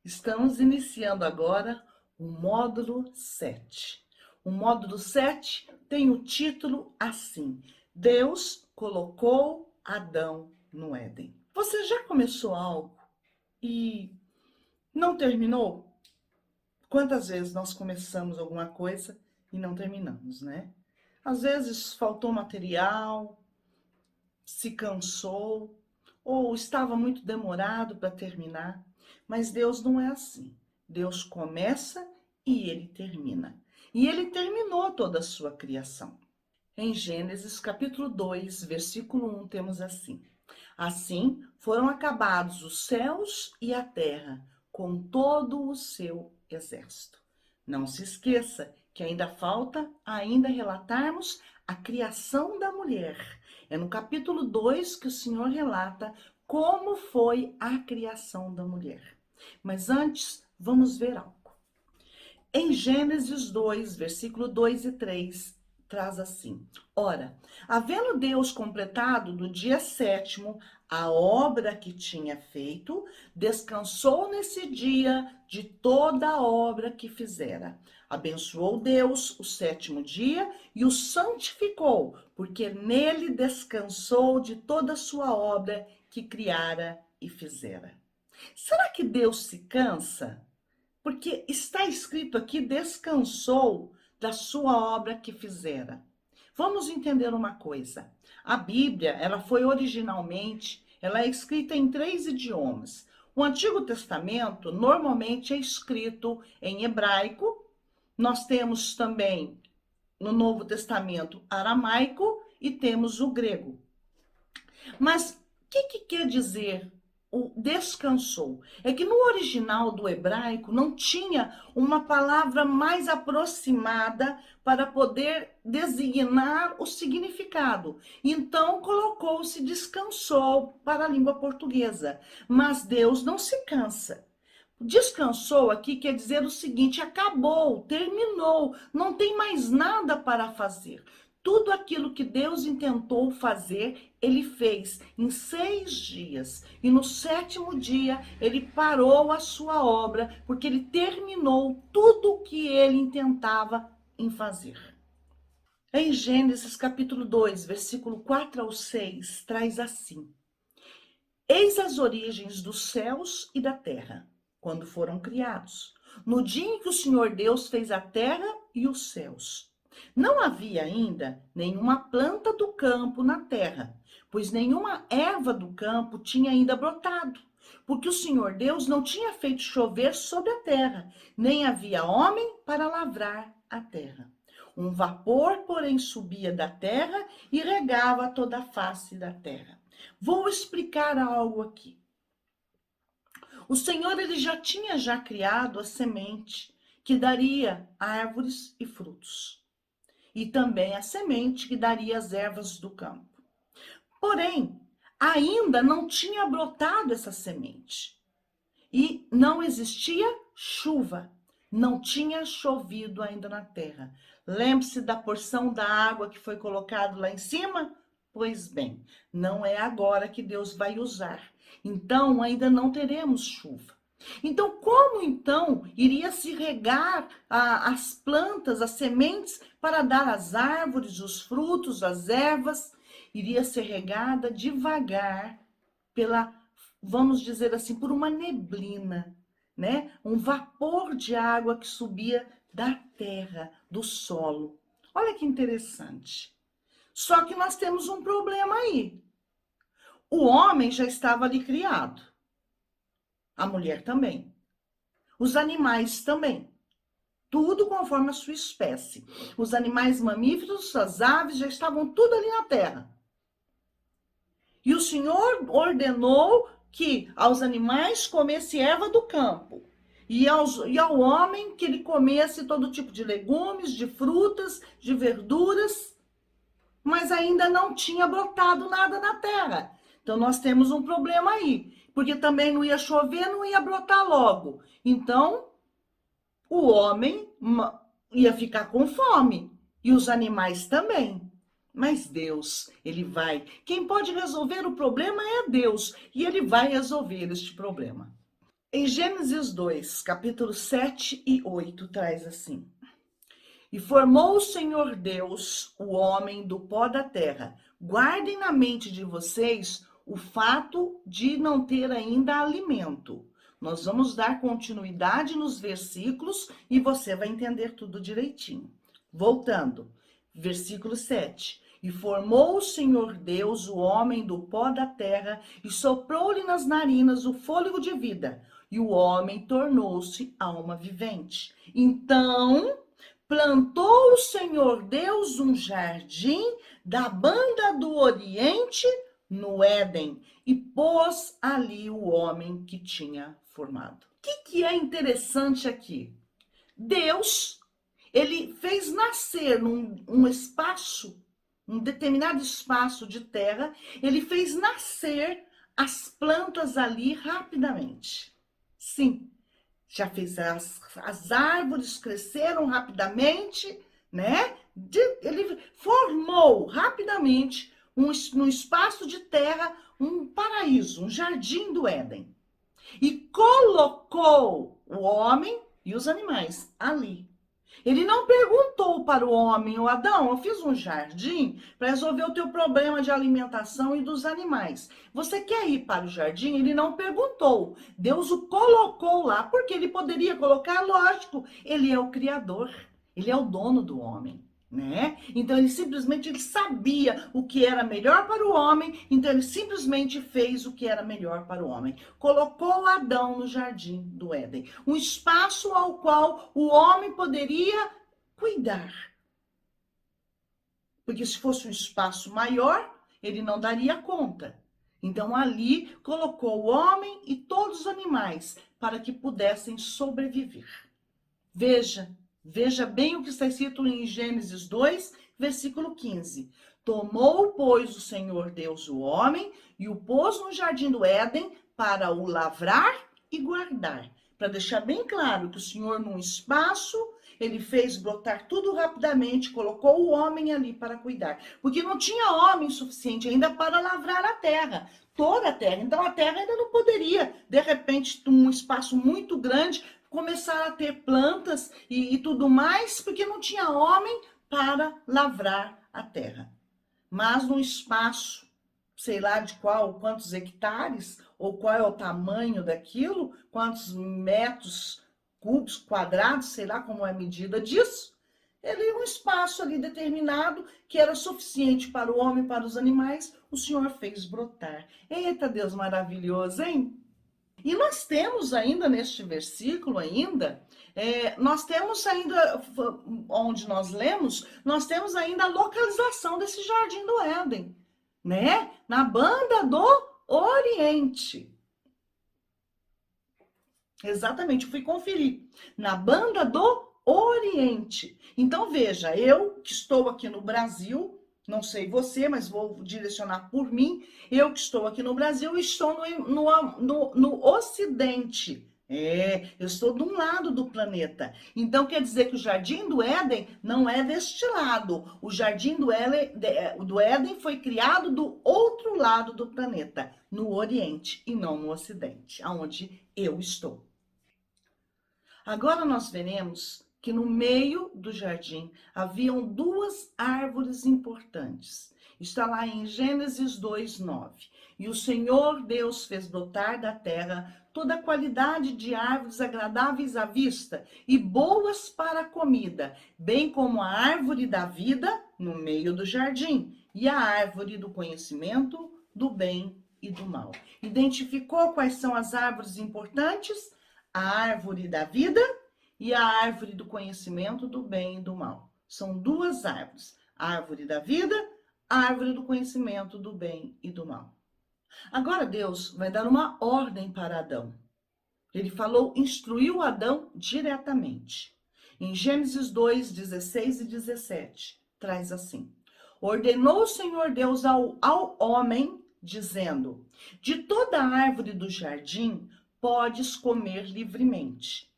Estamos iniciando agora o módulo 7. O módulo 7 tem o título assim: Deus colocou Adão no Éden. Você já começou algo e não terminou? Quantas vezes nós começamos alguma coisa e não terminamos, né? Às vezes faltou material, se cansou ou estava muito demorado para terminar, mas Deus não é assim. Deus começa e ele termina. E ele terminou toda a sua criação. Em Gênesis capítulo 2, versículo 1, temos assim: Assim foram acabados os céus e a terra, com todo o seu exército. Não se esqueça que ainda falta relatarmos a criação da mulher. É no capítulo 2 que o Senhor relata como foi a criação da mulher. Mas antes, vamos ver algo. Em Gênesis 2, versículo 2 e 3, traz assim: Ora, havendo Deus completado do dia sétimo a obra que tinha feito, descansou nesse dia de toda a obra que fizera. Abençoou Deus o sétimo dia e o santificou, porque nele descansou de toda a sua obra que criara e fizera. Será que Deus se cansa? Porque está escrito aqui, descansou da sua obra que fizera. Vamos entender uma coisa. A Bíblia, ela é escrita em 3 idiomas. O Antigo Testamento normalmente é escrito em hebraico. Nós temos também no Novo Testamento aramaico e temos o grego. Mas o que quer dizer o descansou? É que no original do hebraico não tinha uma palavra mais aproximada para poder designar o significado. Então colocou-se descansou para a língua portuguesa. Mas Deus não se cansa. Descansou aqui quer dizer o seguinte: acabou, terminou, não tem mais nada para fazer. Tudo aquilo que Deus intentou fazer, ele fez em 6 dias. E no sétimo dia, ele parou a sua obra, porque ele terminou tudo o que ele intentava em fazer. Em Gênesis capítulo 2, versículo 4 ao 6, traz assim: Eis as origens dos céus e da terra, quando foram criados, no dia em que o Senhor Deus fez a terra e os céus. Não havia ainda nenhuma planta do campo na terra, pois nenhuma erva do campo tinha ainda brotado, porque o Senhor Deus não tinha feito chover sobre a terra, nem havia homem para lavrar a terra. Um vapor, porém, subia da terra e regava toda a face da terra. Vou explicar algo aqui. O Senhor ele já tinha criado a semente que daria árvores e frutos, e também a semente que daria as ervas do campo. Porém, ainda não tinha brotado essa semente e não existia chuva. Não tinha chovido ainda na terra. Lembre-se da porção da água que foi colocado lá em cima? Pois bem, não é agora que Deus vai usar. Então, ainda não teremos chuva. Então, como então iria se regar as plantas, as sementes, para dar as árvores, os frutos, as ervas? Iria ser regada devagar pela, vamos dizer assim, por uma neblina, né? Um vapor de água que subia da terra, do solo. Olha que interessante. Só que nós temos um problema aí. O homem já estava ali criado, a mulher também, os animais também. Tudo conforme a sua espécie. Os animais mamíferos, as aves já estavam tudo ali na terra. E o Senhor ordenou que aos animais comesse erva do campo. E ao homem que ele comesse todo tipo de legumes, de frutas, de verduras. Mas ainda não tinha brotado nada na terra. Então nós temos um problema aí. Porque também não ia chover, não ia brotar logo. Então o homem ia ficar com fome. E os animais também. Mas Deus, ele vai. Quem pode resolver o problema é Deus. E ele vai resolver este problema. Em Gênesis 2, capítulos 7 e 8, traz assim: E formou o Senhor Deus o homem do pó da terra. Guardem na mente de vocês o fato de não ter ainda alimento. Nós vamos dar continuidade nos versículos e você vai entender tudo direitinho. Voltando, versículo 7. E formou o Senhor Deus o homem do pó da terra e soprou-lhe nas narinas o fôlego de vida. E o homem tornou-se alma vivente. Então plantou o Senhor Deus um jardim da banda do Oriente no Éden e pôs ali o homem que tinha formado. O que é interessante aqui? Deus, ele fez nascer num espaço, um determinado espaço de terra, ele fez nascer as plantas ali rapidamente. Sim, já fez as árvores cresceram rapidamente, né? Ele formou rapidamente no espaço de terra um paraíso, um jardim do Éden. E colocou o homem e os animais ali. Ele não perguntou para o homem, o Adão, eu fiz um jardim para resolver o teu problema de alimentação e dos animais. Você quer ir para o jardim? Ele não perguntou. Deus o colocou lá, porque ele poderia colocar, lógico, ele é o criador, ele é o dono do homem. Né? Então ele sabia o que era melhor para o homem, então ele simplesmente fez o que era melhor para o homem. Colocou Adão no jardim do Éden, um espaço ao qual o homem poderia cuidar. Porque se fosse um espaço maior, ele não daria conta. Então ali colocou o homem e todos os animais para que pudessem sobreviver. Veja bem o que está escrito em Gênesis 2, versículo 15. Tomou, pois, o Senhor Deus o homem e o pôs no jardim do Éden para o lavrar e guardar. Para deixar bem claro que o Senhor, num espaço, ele fez brotar tudo rapidamente, colocou o homem ali para cuidar. Porque não tinha homem suficiente ainda para lavrar a terra, toda a terra. Então a terra ainda não poderia, de repente, um espaço muito grande, começar a ter plantas e tudo mais, porque não tinha homem para lavrar a terra. Mas num espaço, sei lá de quantos hectares, ou qual é o tamanho daquilo, quantos metros cúbicos, quadrados, sei lá como é a medida disso, ele um espaço ali determinado que era suficiente para o homem e para os animais, o Senhor fez brotar. Eita, Deus maravilhoso, hein? E nós temos ainda neste versículo nós temos ainda, onde nós lemos, nós temos ainda a localização desse jardim do Éden, né? Na banda do Oriente. Exatamente, fui conferir. Na banda do Oriente. Então, veja, eu que estou aqui no Brasil, não sei você, mas vou direcionar por mim. Eu que estou aqui no Brasil, estou no Ocidente. Eu estou de um lado do planeta. Então, quer dizer que o Jardim do Éden não é deste lado. O Jardim do Éden foi criado do outro lado do planeta, no Oriente e não no Ocidente, aonde eu estou. Agora nós veremos que no meio do jardim haviam duas árvores importantes. Está lá em Gênesis 2:9. E o Senhor Deus fez brotar da terra toda a qualidade de árvores agradáveis à vista e boas para a comida, bem como a árvore da vida no meio do jardim e a árvore do conhecimento do bem e do mal. Identificou quais são as árvores importantes? A árvore da vida e a árvore do conhecimento do bem e do mal. São duas árvores. A árvore da vida, a árvore do conhecimento do bem e do mal. Agora Deus vai dar uma ordem para Adão. Ele falou, instruiu Adão diretamente. Em Gênesis 2, 16 e 17, traz assim. Ordenou o Senhor Deus ao homem, dizendo, de toda a árvore do jardim podes comer livremente,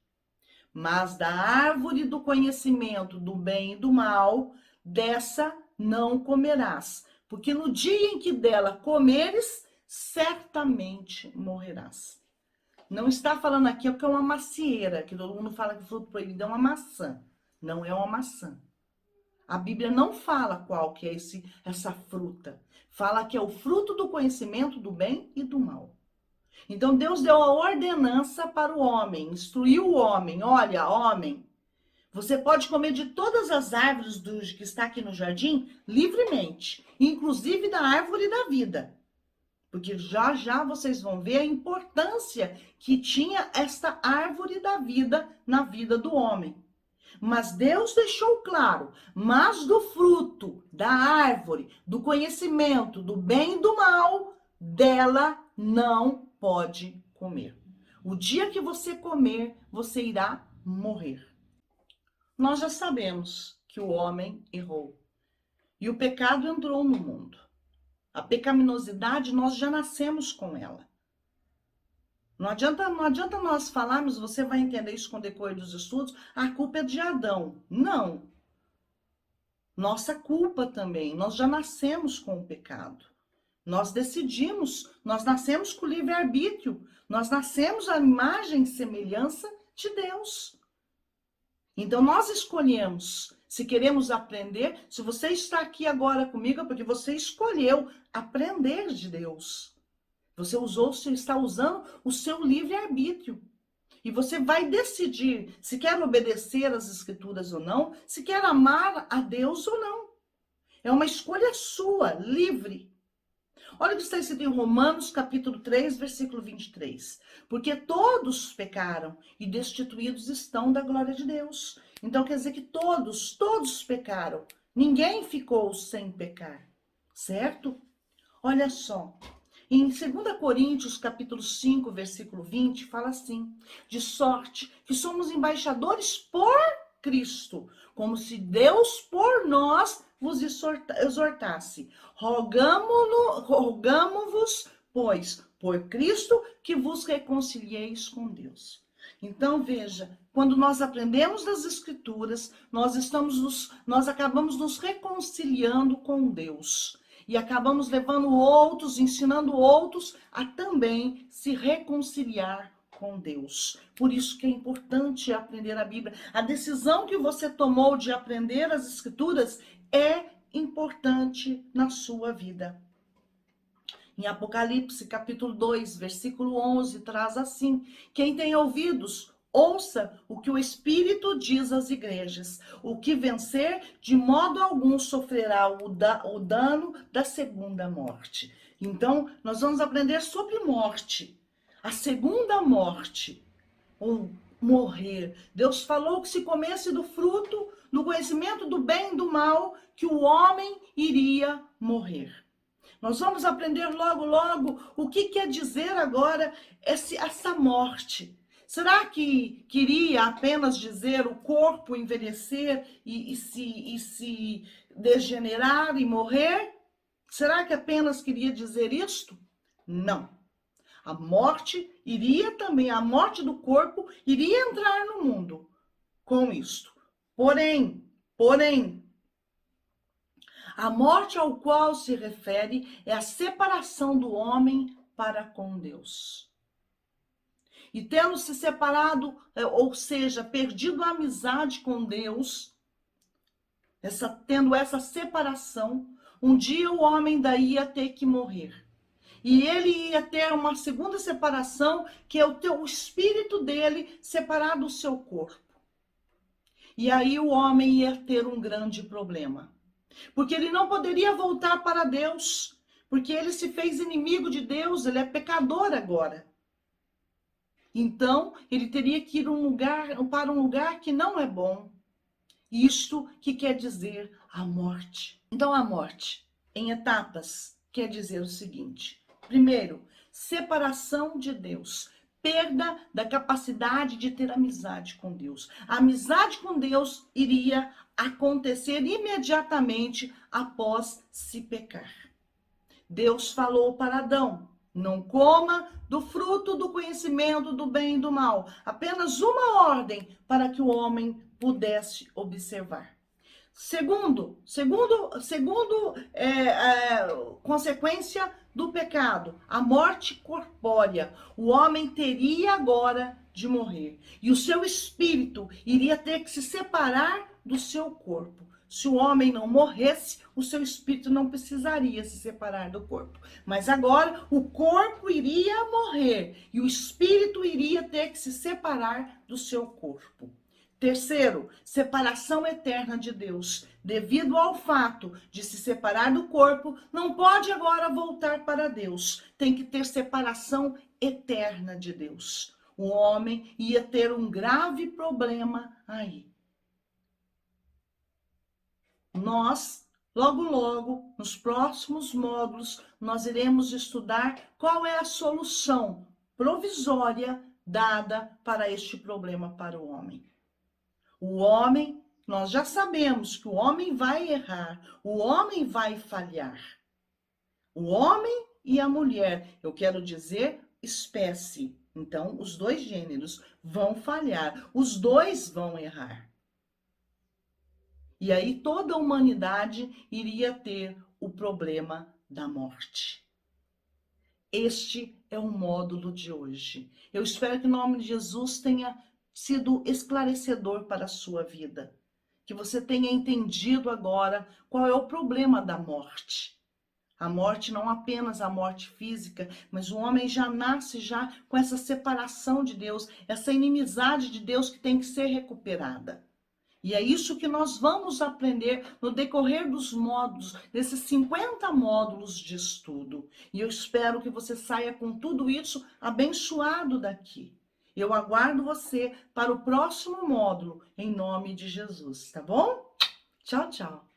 mas da árvore do conhecimento do bem e do mal, dessa não comerás, porque no dia em que dela comeres, certamente morrerás. Não está falando aqui o que é uma macieira, que todo mundo fala que o fruto proibido é uma maçã. Não é uma maçã. A Bíblia não fala qual que é essa fruta. Fala que é o fruto do conhecimento do bem e do mal. Então Deus deu a ordenança para o homem, instruiu o homem. Olha, homem, você pode comer de todas as árvores que está aqui no jardim livremente, inclusive da árvore da vida. Porque já já vocês vão ver a importância que tinha esta árvore da vida na vida do homem. Mas Deus deixou claro, mas do fruto da árvore, do conhecimento do bem e do mal, dela não pode comer. O dia que você comer, você irá morrer. Nós já sabemos que o homem errou e o pecado entrou no mundo. A pecaminosidade, nós já nascemos com ela. Não adianta nós falarmos, você vai entender isso com o decorrer dos estudos, a culpa é de Adão. Não. Nossa culpa também. Nós já nascemos com o pecado. Nós decidimos, nós nascemos com o livre-arbítrio. Nós nascemos à imagem e semelhança de Deus. Então, nós escolhemos se queremos aprender. Se você está aqui agora comigo, é porque você escolheu aprender de Deus. Você está usando o seu livre-arbítrio. E você vai decidir se quer obedecer às Escrituras ou não, se quer amar a Deus ou não. É uma escolha sua, livre. Olha o que está escrito em Romanos, capítulo 3, versículo 23. Porque todos pecaram e destituídos estão da glória de Deus. Então quer dizer que todos pecaram. Ninguém ficou sem pecar. Certo? Olha só. Em 2 Coríntios, capítulo 5, versículo 20, fala assim: de sorte que somos embaixadores por Cristo, como se Deus por nós vos exortasse. Rogamo-vos, pois, por Cristo, que vos reconcilieis com Deus. Então, veja, quando nós aprendemos das Escrituras, nós acabamos nos reconciliando com Deus. E acabamos levando outros, ensinando outros a também se reconciliar com Deus. Por isso que é importante aprender a Bíblia. A decisão que você tomou de aprender as Escrituras é importante na sua vida. Em Apocalipse, capítulo 2, versículo 11, traz assim: quem tem ouvidos, ouça o que o Espírito diz às igrejas. O que vencer, de modo algum sofrerá o dano da segunda morte. Então, nós vamos aprender sobre morte. A segunda morte, ou morrer. Deus falou que se comesse do fruto, do conhecimento do bem e do mal, que o homem iria morrer. Nós vamos aprender logo, logo o que quer dizer agora essa morte. Será que queria apenas dizer o corpo envelhecer e se degenerar e morrer? Será que apenas queria dizer isto? Não. A morte a morte do corpo iria entrar no mundo com isto. Porém, a morte ao qual se refere é a separação do homem para com Deus. E tendo se separado, ou seja, perdido a amizade com Deus, tendo essa separação, um dia o homem daí ia ter que morrer. E ele ia ter uma segunda separação, que é o espírito dele separar do seu corpo. E aí o homem ia ter um grande problema. Porque ele não poderia voltar para Deus, porque ele se fez inimigo de Deus, ele é pecador agora. Então, ele teria que ir para um lugar que não é bom. Isto que quer dizer a morte. Então, a morte, em etapas, quer dizer o seguinte: primeiro, separação de Deus. Perda da capacidade de ter amizade com Deus. A amizade com Deus iria acontecer imediatamente após se pecar. Deus falou para Adão: não coma do fruto do conhecimento do bem e do mal. Apenas uma ordem para que o homem pudesse observar. Consequência do pecado, a morte corpórea. O homem teria agora de morrer. E o seu espírito iria ter que se separar do seu corpo. Se o homem não morresse, o seu espírito não precisaria se separar do corpo. Mas agora o corpo iria morrer e o espírito iria ter que se separar do seu corpo. Terceiro, separação eterna de Deus. Devido ao fato de se separar do corpo, não pode agora voltar para Deus. Tem que ter separação eterna de Deus. O homem ia ter um grave problema aí. Nós, logo, nos próximos módulos, nós iremos estudar qual é a solução provisória dada para este problema para o homem. O homem, nós já sabemos que o homem vai errar, o homem vai falhar. O homem e a mulher, eu quero dizer espécie. Então, os dois gêneros vão falhar, os dois vão errar. E aí toda a humanidade iria ter o problema da morte. Este é o módulo de hoje. Eu espero que o nome de Jesus tenha sido esclarecedor para a sua vida. Que você tenha entendido agora qual é o problema da morte. A morte não apenas a morte física, mas o homem já nasce já com essa separação de Deus, essa inimizade de Deus que tem que ser recuperada. E é isso que nós vamos aprender no decorrer dos módulos, desses 50 módulos de estudo. E eu espero que você saia com tudo isso abençoado daqui. Eu aguardo você para o próximo módulo, em nome de Jesus, tá bom? Tchau, tchau.